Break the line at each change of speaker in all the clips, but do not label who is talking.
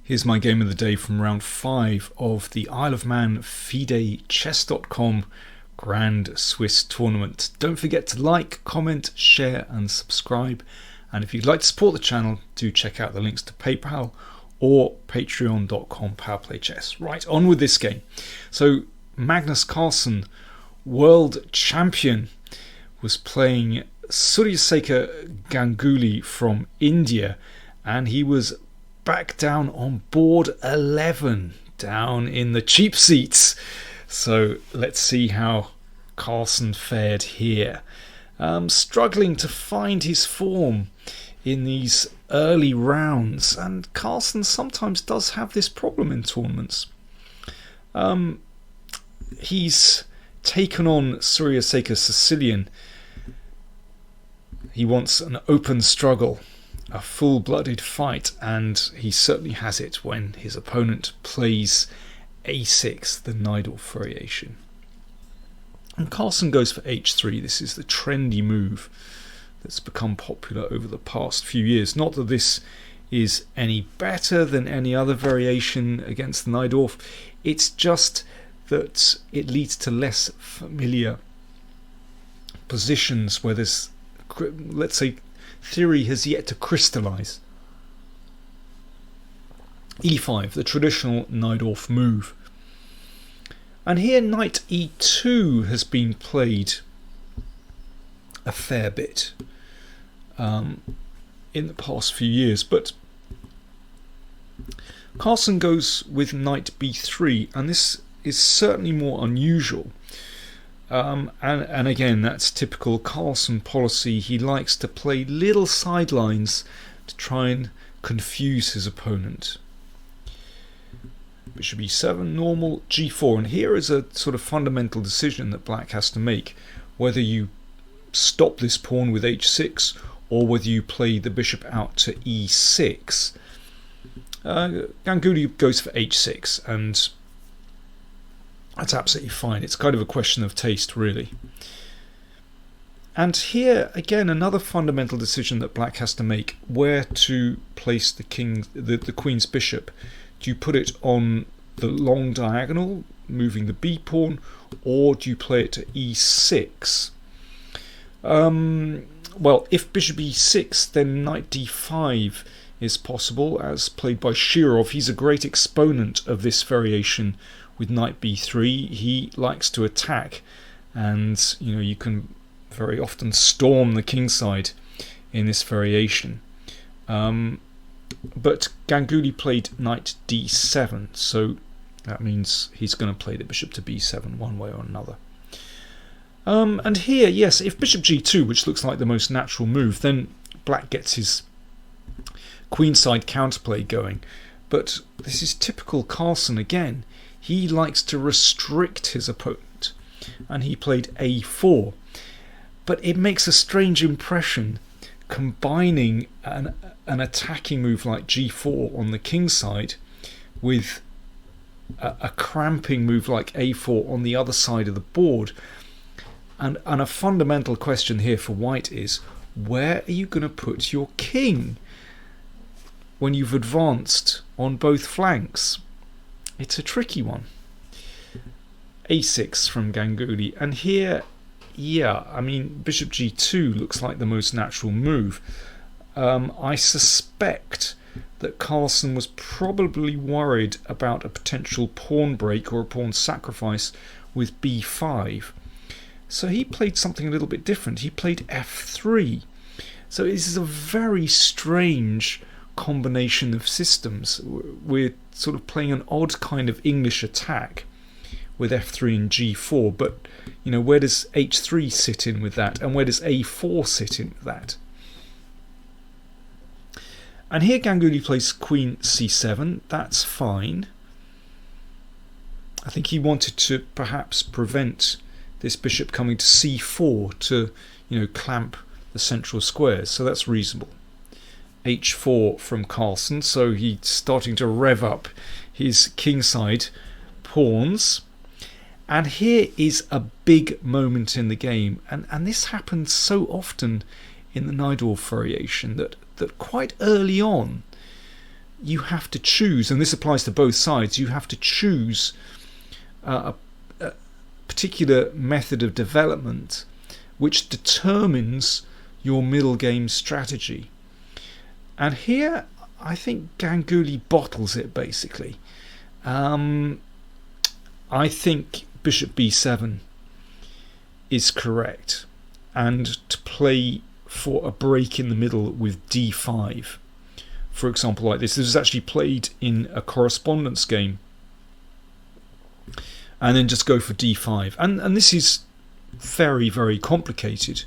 Here's my game of the day from round 5 of the Isle of Man FIDE Grand Swiss Tournament. Don't forget to like, comment, share and subscribe. And if you'd like to support the channel, do check out the links to PayPal or patreon.com PowerPlayChess. Right, on with this game. So Magnus Carlsen, world champion, was playing Suryasekar Ganguly from India, and he was back down on board 11, down in the cheap seats. So let's see how Carlsen fared here. Struggling to find his form in these early rounds, and Carlsen sometimes does have this problem in tournaments. He's taken on Suryasekar Sicilian. He wants an open struggle, a full-blooded fight, and he certainly has it when his opponent plays a6, the Najdorf variation. And Carlsen goes for h3. This is the trendy move that's become popular over the past few years. Not that this is any better than any other variation against the Najdorf, it's just that it leads to less familiar positions where there's, let's say, theory has yet to crystallize. e5, the traditional Najdorf move. And here knight e2 has been played a fair bit in the past few years, but Carlsen goes with knight b3, and this is certainly more unusual. And again, that's typical Carlsen policy. He likes to play little sidelines to try and confuse his opponent. Bishop e7, normal, g4, and here is a sort of fundamental decision that black has to make, whether you stop this pawn with h6 or whether you play the bishop out to e6. Ganguly goes for h6, and that's absolutely fine. It's kind of a question of taste, really. And here again, another fundamental decision that black has to make: where to place the queen's bishop. Do you put it on the long diagonal, moving the b pawn, or do you play it to e6? Well, if bishop e6, then knight d5 is possible, as played by Shirov. He's a great exponent of this variation with knight b3. He likes to attack, and you can very often storm the kingside in this variation. But Ganguly played knight d7, so that means he's going to play the bishop to b7 one way or another. And here, yes, if bishop g2, which looks like the most natural move, then black gets his queenside counterplay going. But this is typical Carlsen again. He likes to restrict his opponent, and he played a4. But it makes a strange impression combining an attacking move like g4 on the king side with a cramping move like a4 on the other side of the board. And a fundamental question here for white is, where are you going to put your king when you've advanced on both flanks? It's a tricky one. a6 from Ganguly, and here, yeah, I mean, bishop g2 looks like the most natural move. I suspect that Carlsen was probably worried about a potential pawn break or a pawn sacrifice with b5. So he played something a little bit different. He played f3. So this is a very strange combination of systems. We're sort of playing an odd kind of English attack with f3 and g4, but where does h3 sit in with that, and where does a4 sit in with that? And here Ganguly plays queen c7. That's fine. I think he wanted to perhaps prevent this bishop coming to c4 to clamp the central squares, so that's reasonable. h4 from Carlsen, so he's starting to rev up his kingside pawns. And here is a big moment in the game, and this happens so often in the Najdorf variation that quite early on you have to choose, and this applies to both sides, you have to choose a particular method of development which determines your middle game strategy. And here I think Ganguly bottles it basically. I think bishop b7 is correct, and to play for a break in the middle with d5, for example, like this. This was actually played in a correspondence game, and then just go for d5, and this is very, very complicated.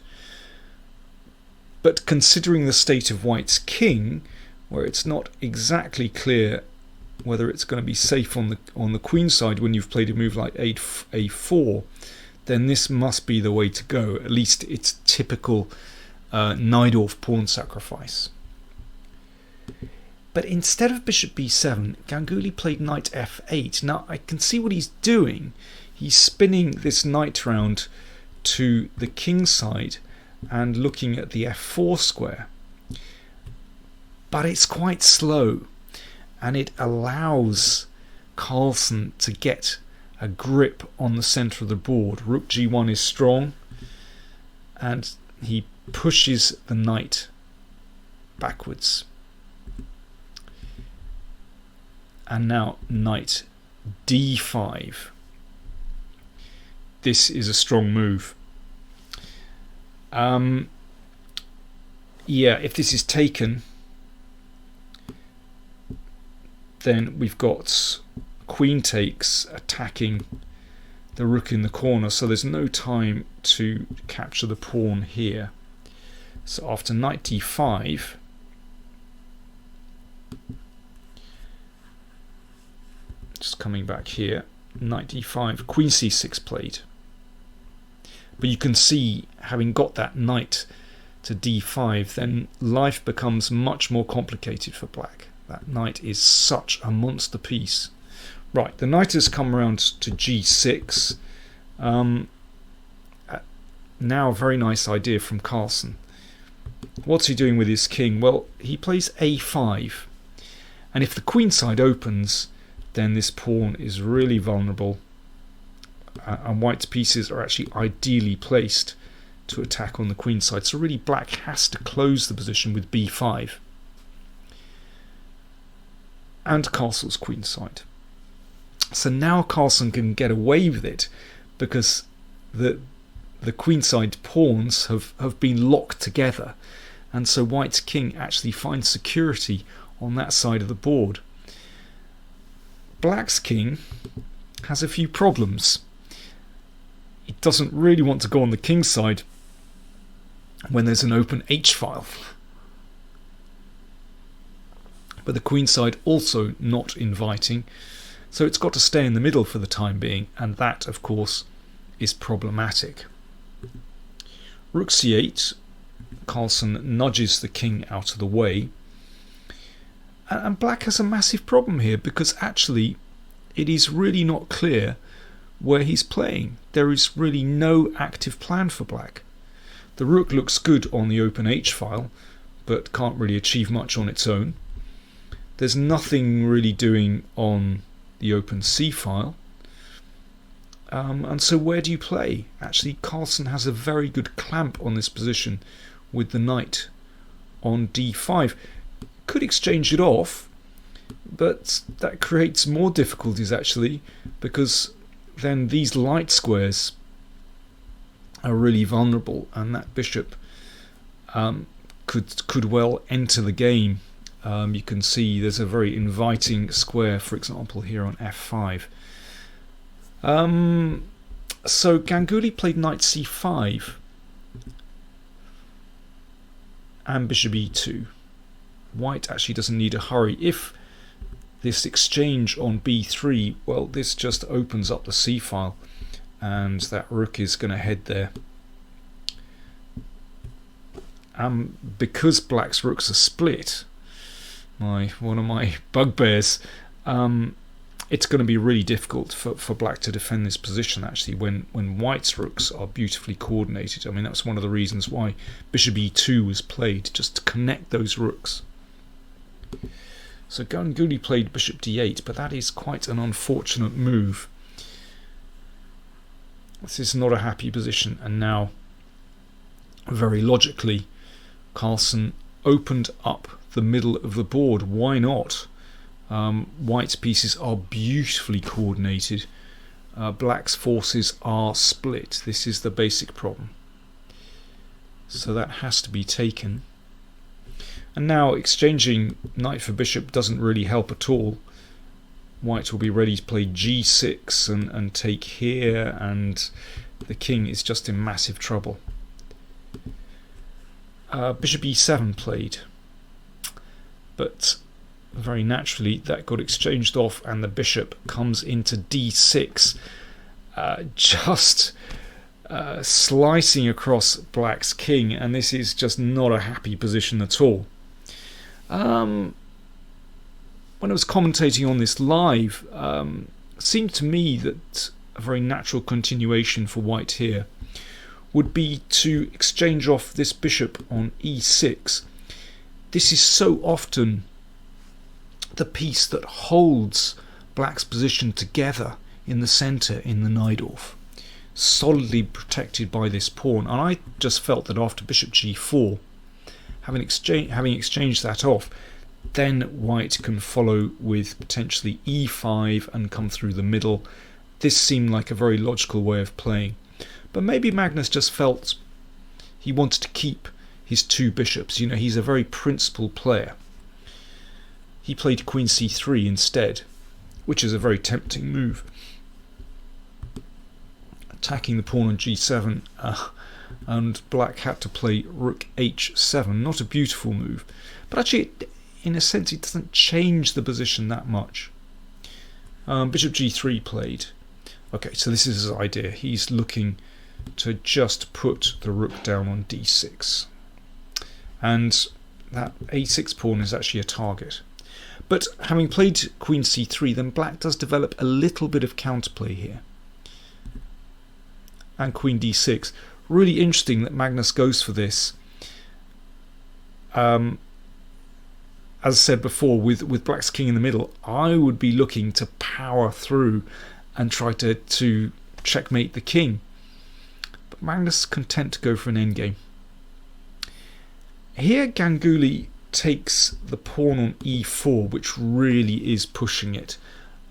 But considering the state of white's king, where it's not exactly clear whether it's going to be safe on the queen side when you've played a move like a4, then this must be the way to go. At least it's typical Najdorf pawn sacrifice. But instead of bishop b7, Ganguly played knight f8. Now I can see what he's doing. He's spinning this knight round to the king side and looking at the f4 square. But it's quite slow, and it allows Carlsen to get a grip on the centre of the board. Rook g1 is strong, and he pushes the knight backwards. And now knight d5. This is a strong move. Yeah, if this is taken, then we've got queen takes attacking the rook in the corner, so there's no time to capture the pawn here. So after knight d5, just coming back here, knight d5, queen c6 played. But you can see, having got that knight to d5, then life becomes much more complicated for black. That knight is such a monster piece. Right, the knight has come around to g6. Now a very nice idea from Carlsen. What's he doing with his king? Well, he plays a5. And if the queen side opens, then this pawn is really vulnerable. And white's pieces are actually ideally placed to attack on the queen side. So really black has to close the position with b5. And castles queen side. So now Carlsen can get away with it because the queenside pawns have been locked together, and so white's king actually finds security on that side of the board. Black's king has a few problems. He doesn't really want to go on the king side when there's an open h-file. But the queen side also not inviting, so it's got to stay in the middle for the time being, and that of course is problematic. Rook c8, Carlsen nudges the king out of the way, and black has a massive problem here because actually it is really not clear where he's playing. There is really no active plan for black. The rook looks good on the open h-file, but can't really achieve much on its own. There's nothing really doing on the open c-file. And so where do you play? Actually, Carlsen has a very good clamp on this position with the knight on d5. Could exchange it off, but that creates more difficulties actually, because then these light squares are really vulnerable, and that bishop could well enter the game. You can see there's a very inviting square, for example, here on f5. So Ganguly played knight c5 and bishop e2. White actually doesn't need a hurry. If this exchange on b3, well, this just opens up the c-file, and that rook is going to head there. Because black's rooks are split, one of my bugbears, it's going to be really difficult for black to defend this position actually when white's rooks are beautifully coordinated. I mean, that's one of the reasons why bishop e2 was played, just to connect those rooks. So Ganguly played bishop d8, but that is quite an unfortunate move. This is not a happy position, and now, very logically, Carlsen opened up the middle of the board. Why not? White's pieces are beautifully coordinated. Black's forces are split. This is the basic problem. So that has to be taken. And now exchanging knight for bishop doesn't really help at all. White will be ready to play g6 and take here, and the king is just in massive trouble. Bishop e7 played, but very naturally that got exchanged off, and the bishop comes into d6, just slicing across black's king, and this is just not a happy position at all. When I was commentating on this live, it seemed to me that a very natural continuation for white here would be to exchange off this bishop on e6. This is so often the piece that holds black's position together in the centre in the Najdorf, solidly protected by this pawn. And I just felt that after bishop g4, having exchanged that off, then white can follow with potentially e5 and come through the middle. This seemed like a very logical way of playing. But maybe Magnus just felt he wanted to keep his two bishops. You know, he's a very principled player. He played queen c3 instead, which is a very tempting move. Attacking the pawn on g7, and black had to play rook h7. Not a beautiful move, but actually, in a sense, it doesn't change the position that much. Bishop g3 played. Okay, so this is his idea. He's looking to just put the rook down on d6, and that a6 pawn is actually a target. But having played queen c3, then black does develop a little bit of counterplay here. And queen d6. Really interesting that Magnus goes for this. As I said before, with black's king in the middle, I would be looking to power through and try to checkmate the king. But Magnus is content to go for an endgame. Here Ganguly takes the pawn on e4, which really is pushing it.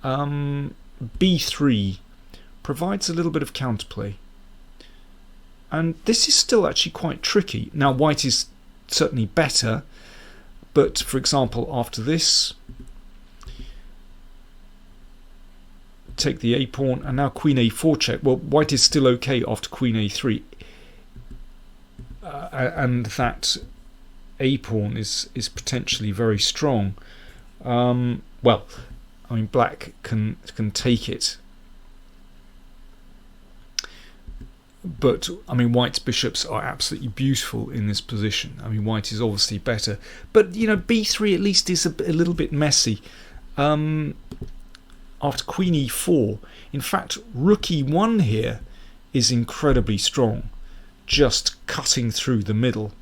b3 provides a little bit of counterplay. And this is still actually quite tricky. Now white is certainly better, but for example after this, take the a pawn, and now queen a4 check. Well, white is still okay after queen a3, and that a pawn is potentially very strong. Well, I mean, black can take it, but I mean, white's bishops are absolutely beautiful in this position. I mean, white is obviously better, but you know, b3 at least is a little bit messy. After queen e4, in fact, rook e1 here is incredibly strong, just cutting through the middle.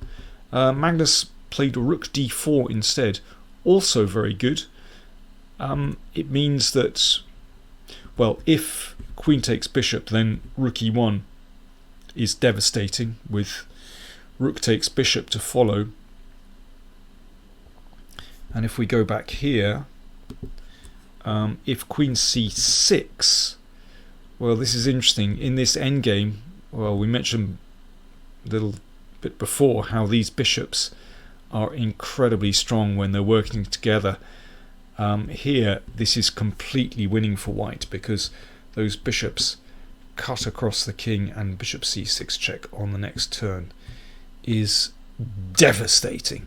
Magnus played rook d4 instead, also very good. It means that, well, if queen takes bishop, then rook e1 is devastating, with rook takes bishop to follow. And if we go back here, if queen c6, well, this is interesting. In this endgame, well, we mentioned a little bit before how these bishops are incredibly strong when they're working together. Here, this is completely winning for white, because those bishops cut across the king, and bishop c6 check on the next turn is devastating.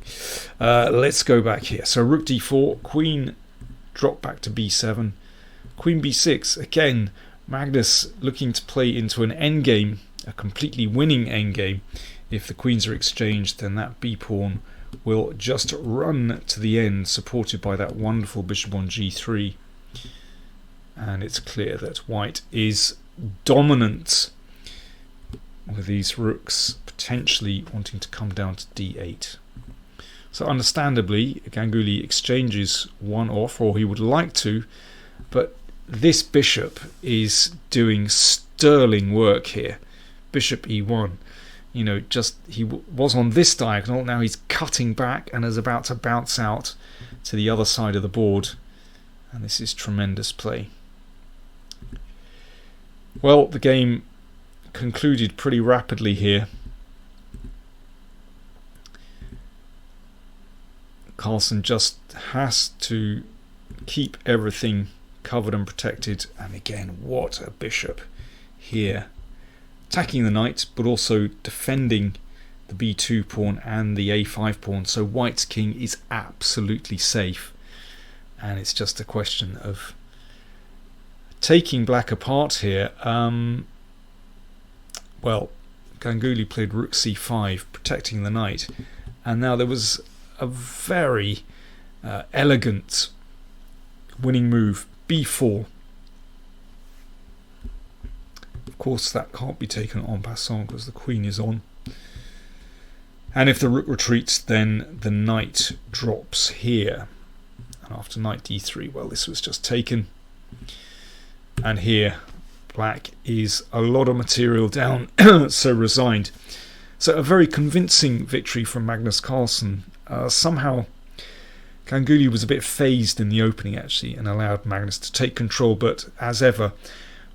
Let's go back here. So rook d4, queen drop back to b7, queen b6. Again, Magnus looking to play into an endgame, a completely winning endgame. If the queens are exchanged, then that b pawn will just run to the end, supported by that wonderful bishop on g3. And it's clear that white is dominant, with these rooks potentially wanting to come down to d8. So understandably, Ganguly exchanges one off, or he would like to, but this bishop is doing sterling work here. Bishop e1. You know, just he was on this diagonal, now he's cutting back and is about to bounce out to the other side of the board. And this is tremendous play. Well, the game concluded pretty rapidly here. Carlsen just has to keep everything covered and protected. And again, what a bishop here. Attacking the knight, but also defending the b2 pawn and the a5 pawn. So white's king is absolutely safe. And it's just a question of taking black apart here. Well, Ganguly played rook c5, protecting the knight. And now there was a very elegant winning move, b4. Of course, that can't be taken en passant because the queen is on. And if the rook retreats, then the knight drops here. And after knight d3, well, this was just taken. And here, black is a lot of material down, so resigned. So a very convincing victory from Magnus Carlsen. Somehow, Ganguly was a bit phased in the opening, actually, and allowed Magnus to take control. But as ever,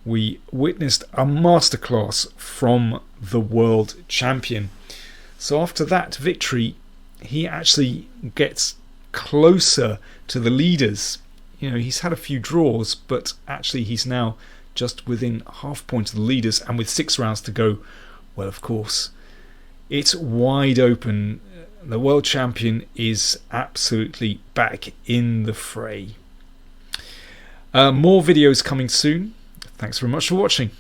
we witnessed a masterclass from the world champion. So after that victory, he actually gets closer to the leaders. You know, he's had a few draws, but actually he's now just within half point of the leaders, and with 6 rounds to go, well, of course, it's wide open. The world champion is absolutely back in the fray. More videos coming soon. Thanks very much for watching.